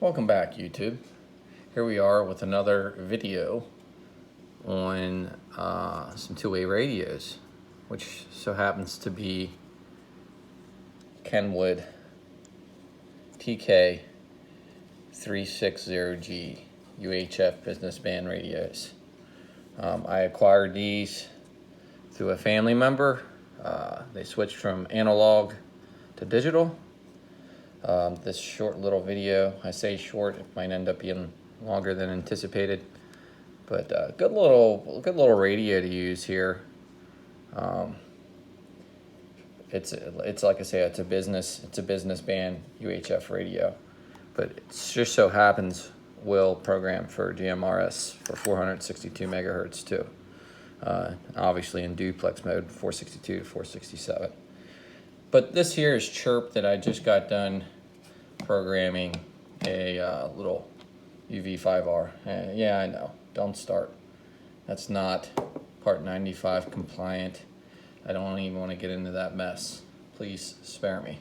Welcome back, YouTube. Here we are with another video on some two-way radios, which so happens to Kenwood TK-360g UHF business band radios. I acquired these through a family member. They switched from analog to digital. This short little video, I say short, it might end up being longer than anticipated, but good little radio to use here. It's like I say, it's a business band UHF radio, but it just so happens will program for GMRS for 462 megahertz too. Obviously in duplex mode, 462 to 467. But this here is Chirp that I just got done programming a little UV5R. Yeah, I know, don't start. That's not Part 95 compliant. I don't even want to get into that mess. Please spare me.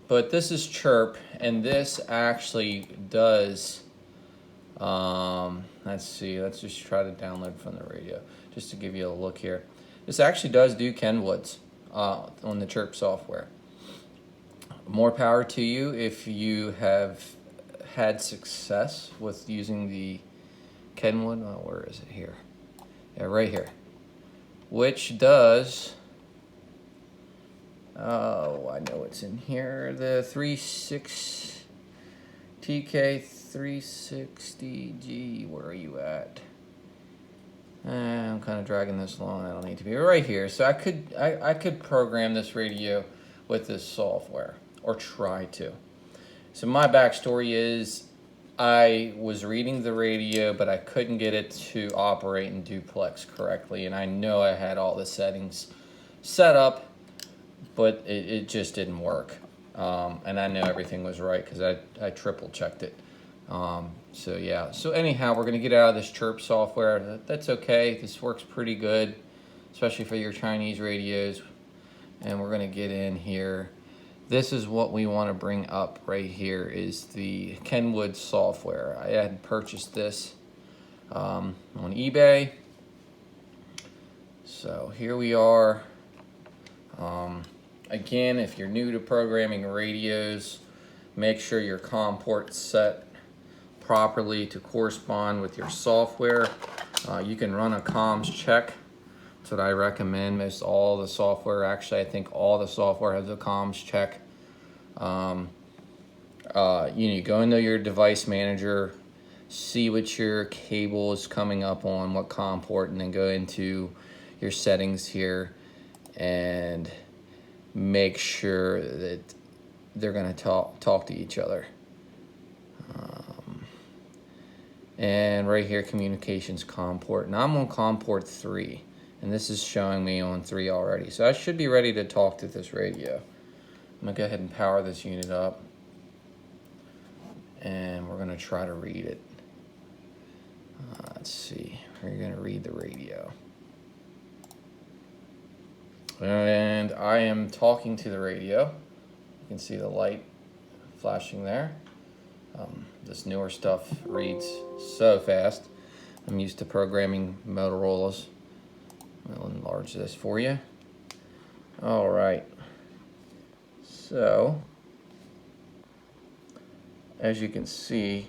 But this is Chirp, and this actually does, let's see, let's just try to download from the radio, just to give you a look here. This actually does do Kenwoods on the Chirp software. More power to you if you have had success with using the Kenwood. Oh, where is it here? Yeah, right here. Which does, oh, I know it's in here. The TK-360g. Where are you at? I'm kind of dragging this along. I don't need to be right here. So I could program this radio with this software, or try to. So my backstory is I was reading the radio, but I couldn't get it to operate in duplex correctly, and I know I had all the settings set up, but it just didn't work. And I know everything was right because I triple checked it. So yeah, so anyhow, we're gonna get out of this Chirp software. That's okay, this works pretty good, especially for your Chinese radios. And we're gonna get in here. This is what we wanna bring up right here is the Kenwood software. I had purchased this on eBay. So here we are. Again, if you're new to programming radios, make sure your COM port's set properly to correspond with your software. You can run a comms check. That's what I recommend. Most all the software, actually I think all the software has a comms check. You go into your device manager, see what your cable is coming up on, what COM port, and then go into your settings here and make sure that they're going to talk to each other. And right here, communications COM port. Now I'm on COM port 3, and this is showing me on 3 already. So I should be ready to talk to this radio. I'm gonna go ahead and power this unit up, and we're gonna try to read it. Let's see, we're gonna read the radio. And I am talking to the radio. You can see the light flashing there. This newer stuff reads so fast. I'm used to programming Motorola's. I'll enlarge this for you. All right. So, as you can see,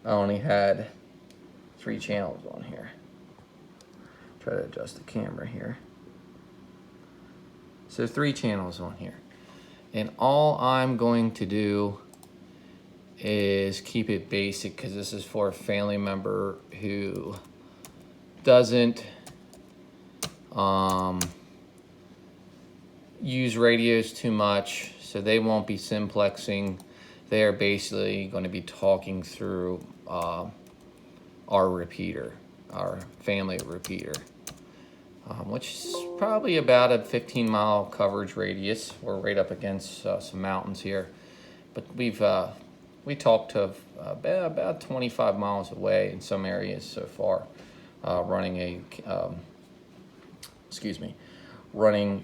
I only had 3 channels on here. Try to adjust the camera here. So 3 channels on here. And all I'm going to do is keep it basic because this is for a family member who doesn't use radios too much, so they won't be simplexing. They are basically going to be talking through our repeater, our family repeater, which is probably about a 15-mile coverage radius. We're right up against some mountains here, but we talked to about 25 miles away in some areas so far, running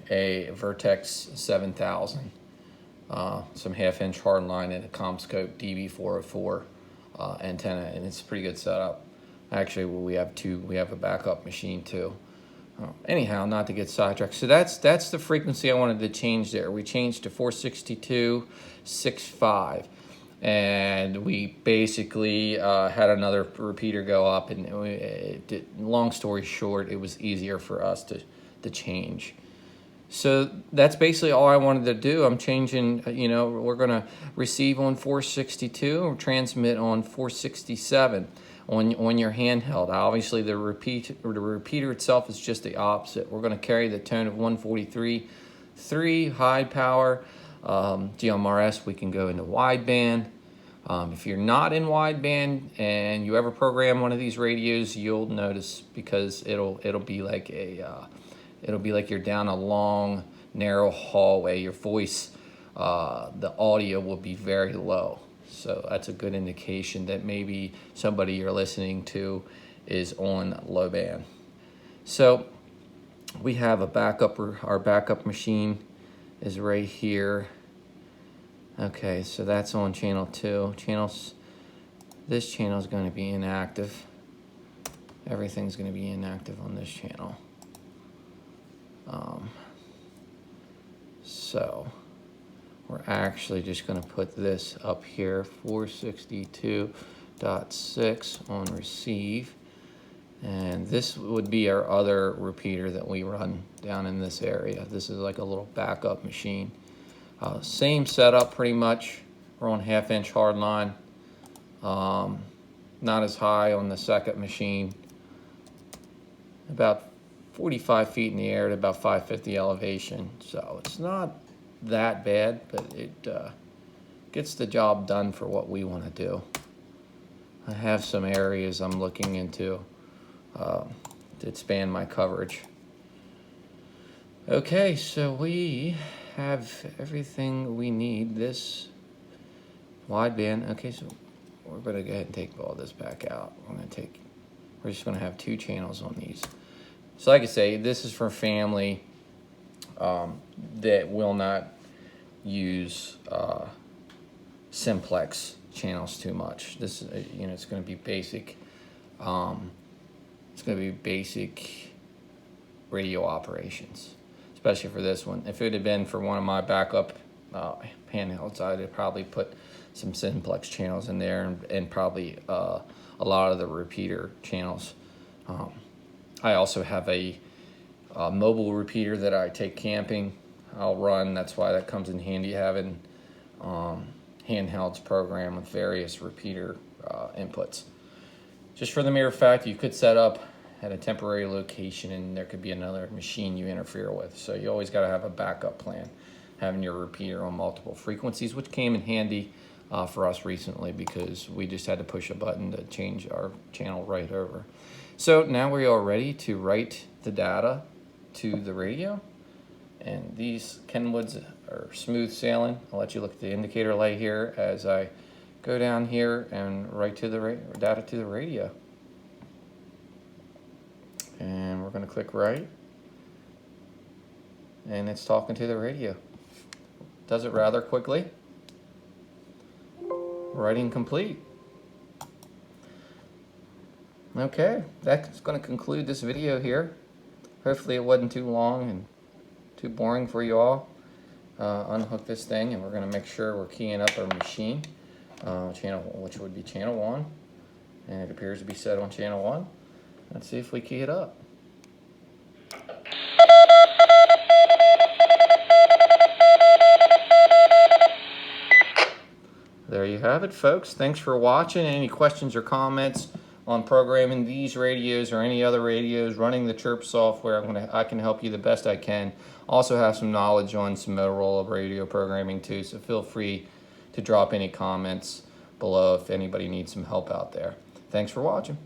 a Vertex 7000 some 1/2-inch hardline and a CommScope DB404 antenna, and it's a pretty good setup. Actually, we have a backup machine too. Anyhow, not to get sidetracked. So that's the frequency I wanted to change there. We changed to 462.65, and we basically had another repeater go up. And long story short, it was easier for us to change. So that's basically all I wanted to do. I'm changing, we're going to receive on 462 or transmit on 467 on your handheld. Obviously, the repeater itself is just the opposite. We're going to carry the tone of 143.3 high power. GMRS, we can go into wideband. If you're not in wideband and you ever program one of these radios, you'll notice, because it'll be like you're down a long, narrow hallway. Your voice, the audio will be very low. So that's a good indication that maybe somebody you're listening to is on low band. So we have a backup. Our backup machine is right here. Okay, so that's on channel 2. This channel is going to be inactive. Everything's going to be inactive on this channel. So we're actually just going to put this up here, 462.6 on receive, and this would be our other repeater that we run down in this area. This is like a little backup machine. Same setup pretty much. We're on 1/2-inch hardline. Not as high on the second machine. About 45 feet in the air at about 550 elevation. So it's not that bad, but it gets the job done for what we want to do. I have some areas I'm looking into to expand my coverage. Okay, so we have everything we need. This wideband. Okay, so we're going to go ahead and take all this back out. We're just going to have 2 channels on these. So like I say, this is for family that will not use simplex channels too much. This, it's going to be basic. It's going to be basic radio operations, especially for this one. If it had been for one of my backup handhelds, I'd have probably put some simplex channels in there and probably a lot of the repeater channels. I also have a mobile repeater that I take camping. I'll run. That's why that comes in handy, having handhelds program with various repeater inputs. Just for the mere fact, you could set up at a temporary location and there could be another machine you interfere with. So you always got to have a backup plan, having your repeater on multiple frequencies, which came in handy for us recently because we just had to push a button to change our channel right over. So now we are ready to write the data to the radio. And these Kenwoods are smooth sailing. I'll let you look at the indicator light here as I go down here and write to the data to the radio. And we're going to click write. And it's talking to the radio. Does it rather quickly. Writing complete. Okay, that's going to conclude this video here. Hopefully it wasn't too long and too boring for you all. Unhook this thing and we're going to make sure we're keying up our machine, which would be channel 1. And it appears to be set on channel 1. Let's see if we key it up. There you have it, folks. Thanks for watching. Any questions or comments on programming these radios or any other radios running the Chirp software, I can help you the best I can. Also have some knowledge on some Motorola radio programming too, so feel free to drop any comments below if anybody needs some help out there. Thanks for watching.